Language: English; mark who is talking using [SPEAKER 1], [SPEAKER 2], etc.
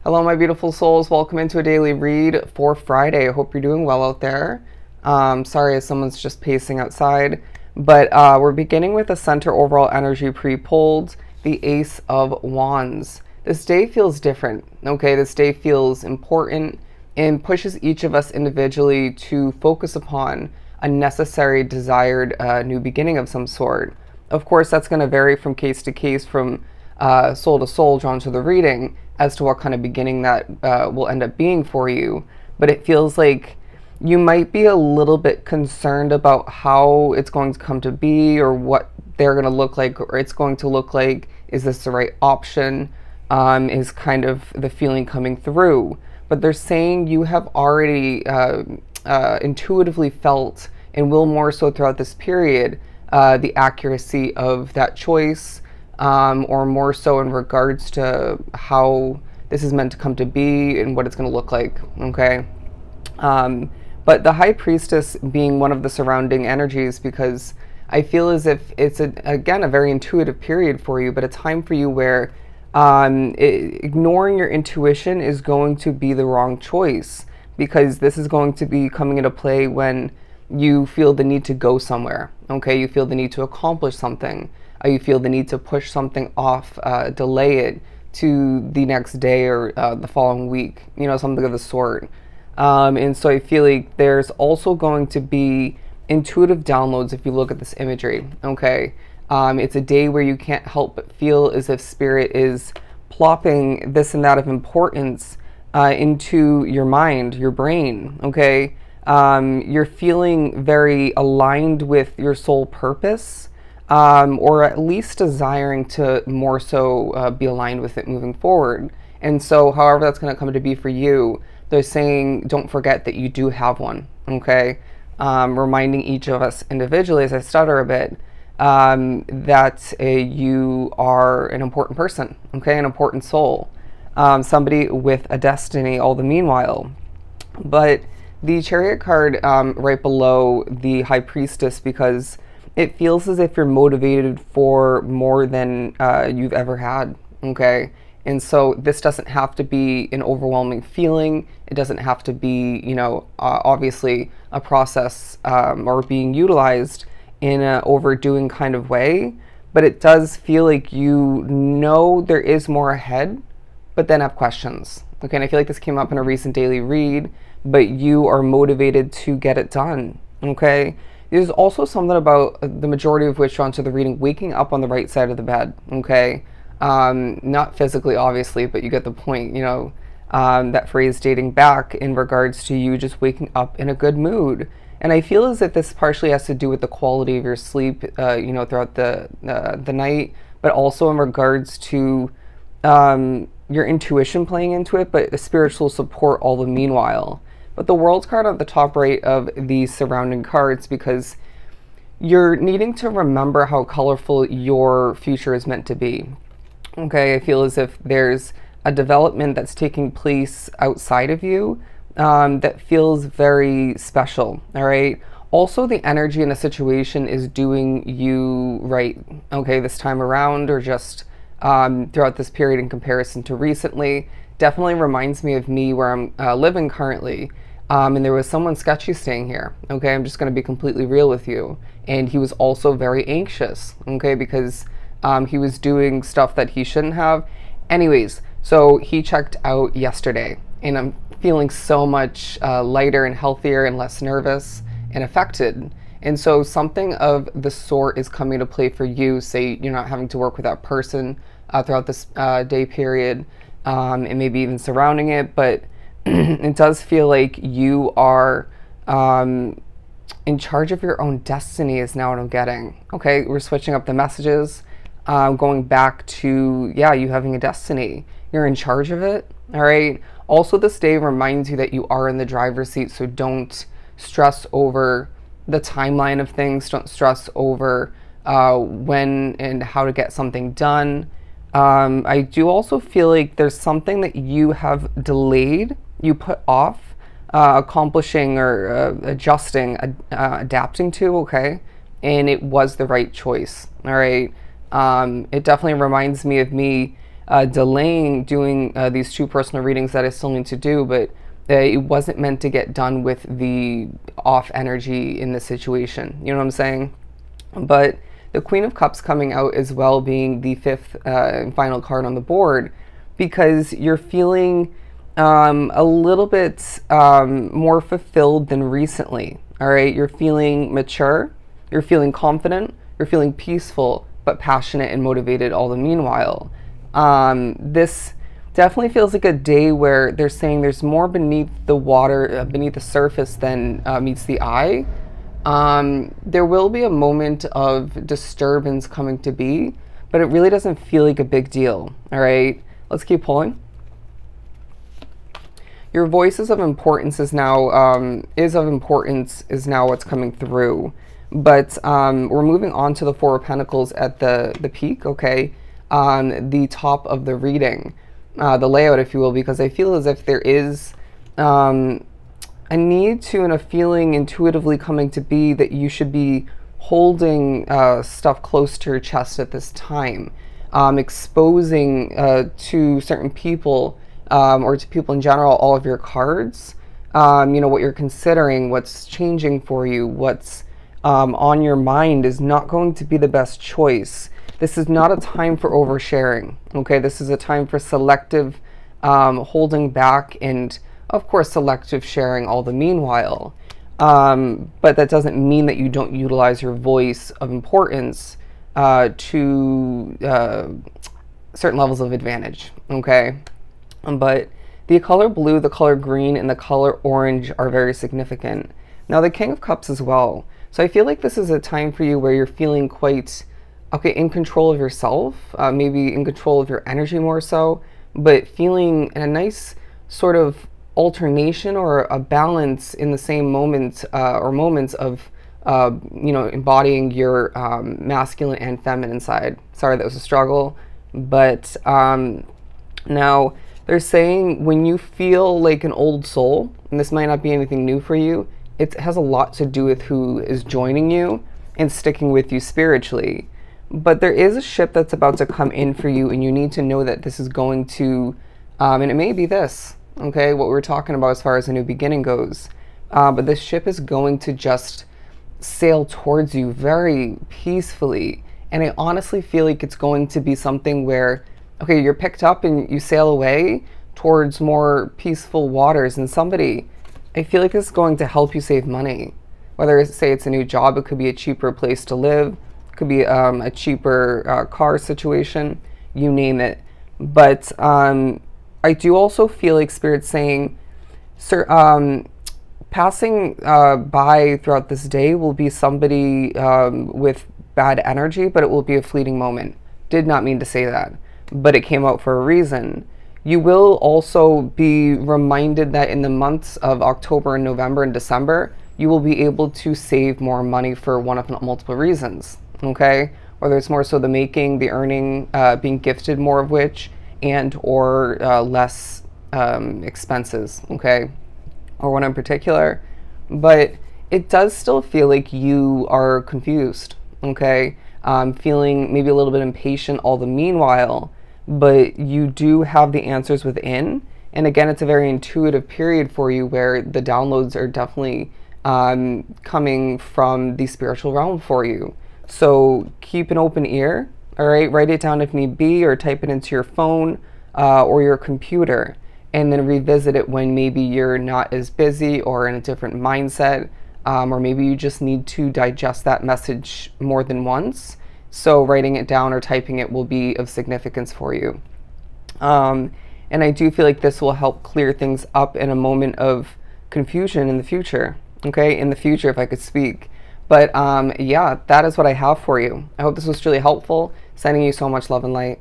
[SPEAKER 1] Hello, my beautiful souls. Welcome into a daily read for Friday. I hope you're doing well out there. Sorry if someone's just pacing outside. But we're beginning with the center overall energy pre-pulled, the Ace of Wands. This day feels different, okay? This day feels important and pushes each of us individually to focus upon a necessary, desired new beginning of some sort. Of course, that's going to vary from case to case, from soul to soul, drawn to the reading, as to what kind of beginning that will end up being for you. But it feels like you might be a little bit concerned about how it's going to come to be, or what they're going to look like, or it's going to look like. Is this the right option? Is kind of the feeling coming through. But they're saying you have already intuitively felt, and will more so throughout this period, the accuracy of that choice, or more so in regards to how this is meant to come to be and what it's going to look like, okay? But the High Priestess being one of the surrounding energies, because I feel as if it's, again, a very intuitive period for you, but a time for you where ignoring your intuition is going to be the wrong choice, because this is going to be coming into play when you feel the need to go somewhere, okay? You feel the need to accomplish something. You feel the need to push something off, delay it to the next day or the following week, you know, something of the sort. And so I feel like there's also going to be intuitive downloads if you look at this imagery, okay? It's a day where you can't help but feel as if Spirit is plopping this and that of importance into your mind, your brain, okay? You're feeling very aligned with your soul purpose, or at least desiring to more so be aligned with it moving forward. And so however that's going to come to be for you, they're saying don't forget that you do have one, okay? Reminding each of us individually, as I stutter a bit, that you are an important person, okay? An important soul, somebody with a destiny all the meanwhile. But the Chariot card right below the High Priestess, because it feels as if you're motivated for more than you've ever had, okay? And so this doesn't have to be an overwhelming feeling. It doesn't have to be, you know, obviously a process or being utilized in an overdoing kind of way. But it does feel like you know there is more ahead, but then have questions, okay? And I feel like this came up in a recent daily read, but you are motivated to get it done, okay? There's also something about the majority of which drawn to the reading, waking up on the right side of the bed, okay? Not physically, obviously, but you get the point, you know, that phrase dating back in regards to you just waking up in a good mood. And I feel as if this partially has to do with the quality of your sleep, you know, throughout the night, but also in regards to your intuition playing into it, but the spiritual support all the meanwhile. But the World card at the top right of the surrounding cards, because you're needing to remember how colorful your future is meant to be. Okay, I feel as if there's a development that's taking place outside of you that feels very special, all right? Also, the energy in a situation is doing you right, okay, this time around, or just throughout this period in comparison to recently. Definitely reminds me of me where I'm living currently. And there was someone sketchy staying here, okay? I'm just going to be completely real with you. And he was also very anxious, okay? Because he was doing stuff that he shouldn't have. Anyways, so he checked out yesterday, and I'm feeling so much lighter and healthier and less nervous and affected. And so something of the sort is coming to play for you. Say you're not having to work with that person throughout this day period, and maybe even surrounding it, but it does feel like you are in charge of your own destiny is now what I'm getting. Okay, we're switching up the messages, going back to, yeah, you having a destiny. You're in charge of it, all right? Also, this day reminds you that you are in the driver's seat, so don't stress over the timeline of things. Don't stress over when and how to get something done. I do also feel like there's something that you have delayed, you put off accomplishing or adjusting, adapting to, okay? And it was the right choice, all right? It definitely reminds me of me delaying doing these 2 personal readings that I still need to do, but it wasn't meant to get done with the off energy in the situation. You know what I'm saying? But the Queen of Cups coming out as well, being the 5th and final card on the board, because you're feeling a little bit more fulfilled than recently. All right, you're feeling mature, you're feeling confident, you're feeling peaceful, but passionate and motivated all the meanwhile. This definitely feels like a day where they're saying there's more beneath the water, beneath the surface than meets the eye. There will be a moment of disturbance coming to be, but it really doesn't feel like a big deal. All right, let's keep pulling. Your voices of importance is now is now what's coming through, but we're moving on to the 4 of Pentacles at the peak. Okay, on the top of the reading, the layout, if you will, because I feel as if there is a need to and a feeling intuitively coming to be that you should be holding stuff close to your chest at this time, exposing to certain people or to people in general all of your cards, you know, what you're considering, what's changing for you, what's on your mind is not going to be the best choice. This is not a time for oversharing, okay? This is a time for selective holding back and, of course, selective sharing all the meanwhile. But that doesn't mean that you don't utilize your voice of importance to certain levels of advantage, okay? But the color blue, the color green, and the color orange are very significant. Now, the King of Cups as well. So I feel like this is a time for you where you're feeling quite, okay, in control of yourself, maybe in control of your energy more so, but feeling in a nice sort of alternation or a balance in the same moment or moments of, you know, embodying your masculine and feminine side. Sorry, that was a struggle. But now they're saying when you feel like an old soul, and this might not be anything new for you, it has a lot to do with who is joining you and sticking with you spiritually. But there is a ship that's about to come in for you, and you need to know that this is going to, and it may be this, okay, what we're talking about as far as a new beginning goes. But this ship is going to just sail towards you very peacefully. And I honestly feel like it's going to be something where, okay, you're picked up and you sail away towards more peaceful waters, and somebody, I feel like this is going to help you save money. Whether it's, say it's a new job, it could be a cheaper place to live, it could be a cheaper car situation, you name it. But I do also feel like Spirit's saying, sir, passing by throughout this day will be somebody with bad energy, but it will be a fleeting moment. Did not mean to say that, but it came out for a reason. You will also be reminded that in the months of October and November and December, you will be able to save more money for one of multiple reasons, okay? Whether it's more so the making, the earning, being gifted more of which, and or less expenses, okay? Or one in particular. But it does still feel like you are confused, okay? Feeling maybe a little bit impatient all the meanwhile, but you do have the answers within. And again, it's a very intuitive period for you where the downloads are definitely coming from the spiritual realm for you. So keep an open ear, all right? Write it down if need be, or type it into your phone or your computer, and then revisit it when maybe you're not as busy or in a different mindset, or maybe you just need to digest that message more than once. So writing it down or typing it will be of significance for you. And I do feel like this will help clear things up in a moment of confusion in the future. Okay, in the future, if I could speak. But yeah, that is what I have for you. I hope this was truly helpful. Sending you so much love and light.